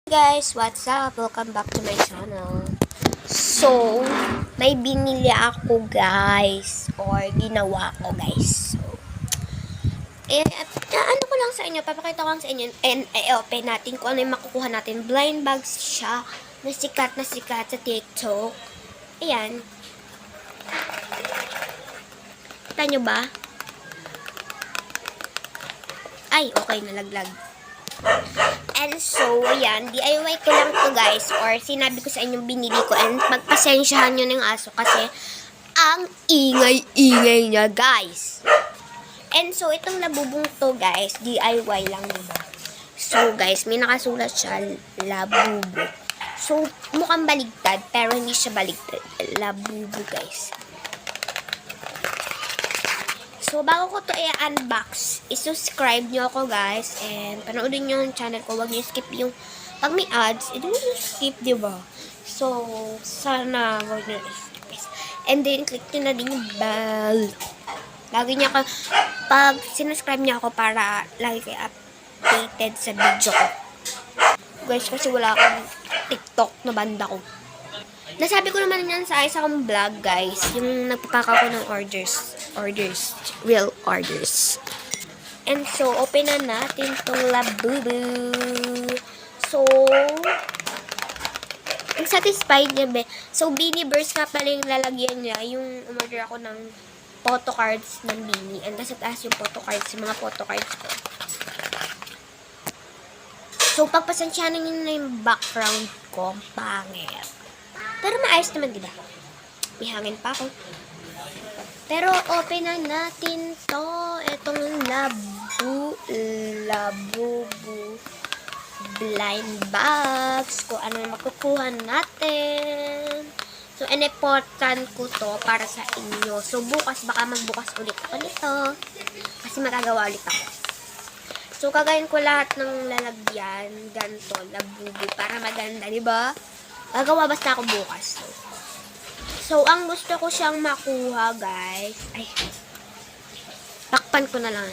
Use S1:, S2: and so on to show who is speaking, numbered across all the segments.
S1: Guys, what's up? Welcome back to my channel. So, may binili ako guys, or ginawa ko guys. So, ano ko lang sa inyo, papakita ko lang sa inyo, and open natin kung ano yung makukuha natin. Blind bags siya, na sikat sa TikTok. Ayan. Kita nyo ba? Ay, okay, nalaglag. And so, ayan, DIY ko lang to guys, or sinabi ko sa inyong binili ko, and magpasensyahan nyo ng aso kasi ang ingay-ingay niya guys. And so, itong labubong to guys, DIY lang diba? So guys, may nakasulat siya, labubo. So, mukhang baligtad, pero hindi siya baligtad. Labubo guys. So, bago ko to i-unbox, i-subscribe nyo ako guys, and panoodin nyo yung channel ko. Huwag nyo skip yung, pag may ads, hindi nyo skip, diba? So, sana huwag nyo skip guys. And then, click nyo na din yung bell. Lagi nyo ako, pag sinuscribe nyo ako para lagi kayo updated sa video ko. Guys, kasi wala akong TikTok na banda ko. Nasabi ko naman yan sa isa kong vlog, guys. Yung nagpapaka ko ng orders. Real orders. And so, open na natin itong labubu. So, ang satisfied niya, be. So, Beanie Burst nga pala yung lalagyan niya. Yung umorder ako ng photo cards ng Beanie. And nasa taas yung photo cards, yung mga photo cards ko. So, pagpasensyahan nyo na yung background ko, pangit. Pero maayos naman, diba? May hangin pa ako. Pero open na natin to. Itong labubu blind bags. Kung ano makukuha natin. So, in-important ko to para sa inyo. So, bukas, baka magbukas ulit ako nito. Kasi magagawa ulit ako. So, kagayin ko lahat ng lalagyan. Ganto, labubu. Para maganda, diba? Gagawa basta ako bukas. So, ang gusto ko siyang makuha, guys. Ay, takpan ko na lang.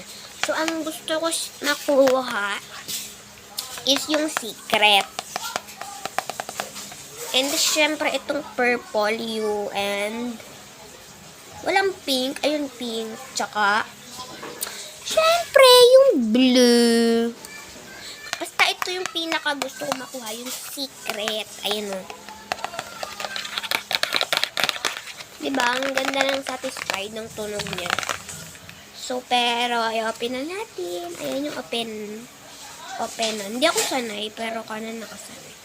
S1: So, ang gusto ko makuha is yung secret. And, syempre, itong purple you and walang pink. Ayun, pink. Tsaka, syempre, yung blue. Basta ito yung pinaka gusto ko makuha, yung secret. Ayan o. Diba? Ang ganda ng satisfied ng tunog niya. So, pero, i-open na natin. Ayan yung open. Open na. Hindi ako sanay, pero kanan nakasanay.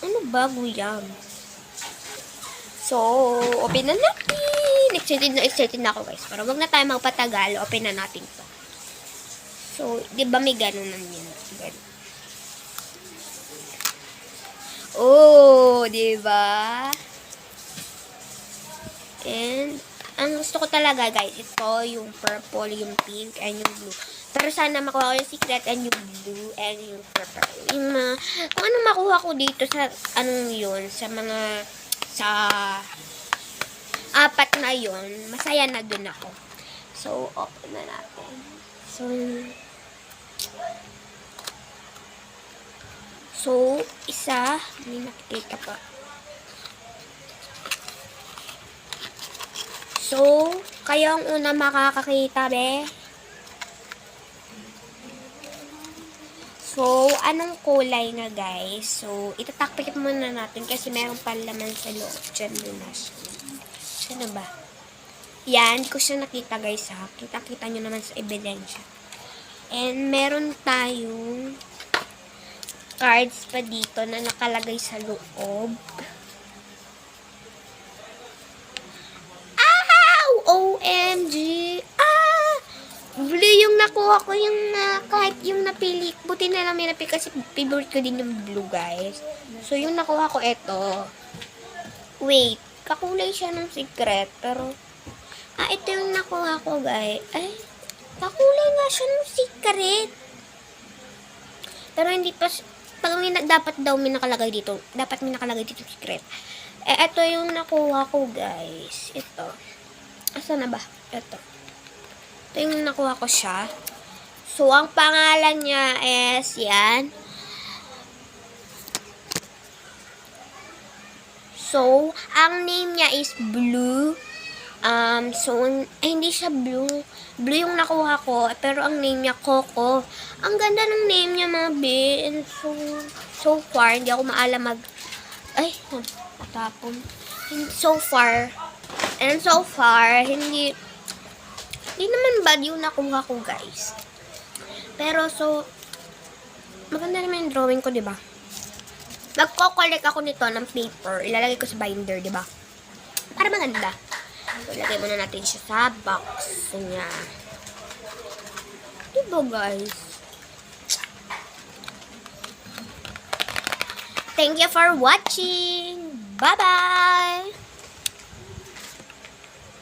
S1: Ano ba, guyam? So, open na natin. Excited na ako, guys. Pero wag na tayo magpatagal. Open na natin to. So, diba may ganun na yan? Ganun. Oh, diba? And, ang gusto ko talaga, guys, ito, yung purple, yung pink, and yung blue. Pero sana makuha ko yung secret, and yung blue, and yung purple. Yung kung ano makuha ko dito sa, anong yun, sa mga, sa, apat na yun, masaya na dun ako. So, open na natin. So, isa, hindi nakikita pa. So, kayo ang una makakakita, be. So, anong kulay na, guys? So, itatakpik muna natin kasi meron pa laman sa loob. Diyan muna siya. Saan na ba? Yan, hindi ko siya nakita, guys, ha. Kita-kita nyo naman sa ebidensya. And, meron tayong cards pa dito na nakalagay sa loob. Ow! OMG! Blue yung nakuha ko, yung kahit yung napili. Buti na lang may napili kasi favorite ko din yung blue, guys. So, yung nakuha ko, eto. Wait, kakulay siya ng secret, pero ito yung nakuha ko, guys. Ay, kakulay nga siya ng secret. Pero hindi pa, dapat daw may nakalagay dito. Dapat may nakalagay dito secret. Ito yung nakuha ko, guys. Ito. Asa na ba? Ito. Ito yung nakuha ko siya. So, ang pangalan niya is, yan. So, ang name niya is Blue. Hindi siya Blue. Blue yung nakuha ko, pero ang name niya Coco. Ang ganda ng name niya, mga be. And so far, hindi ako maalam natapon. So far, hindi naman bad yung nakuha ko, guys. Pero, maganda naman yung drawing ko, diba? Magko-collect ako nito ng paper. Ilalagay ko sa binder, diba? Para maganda. So, ilagay muna natin siya sa box niya. Diba, guys? Thank you for watching. Bye-bye!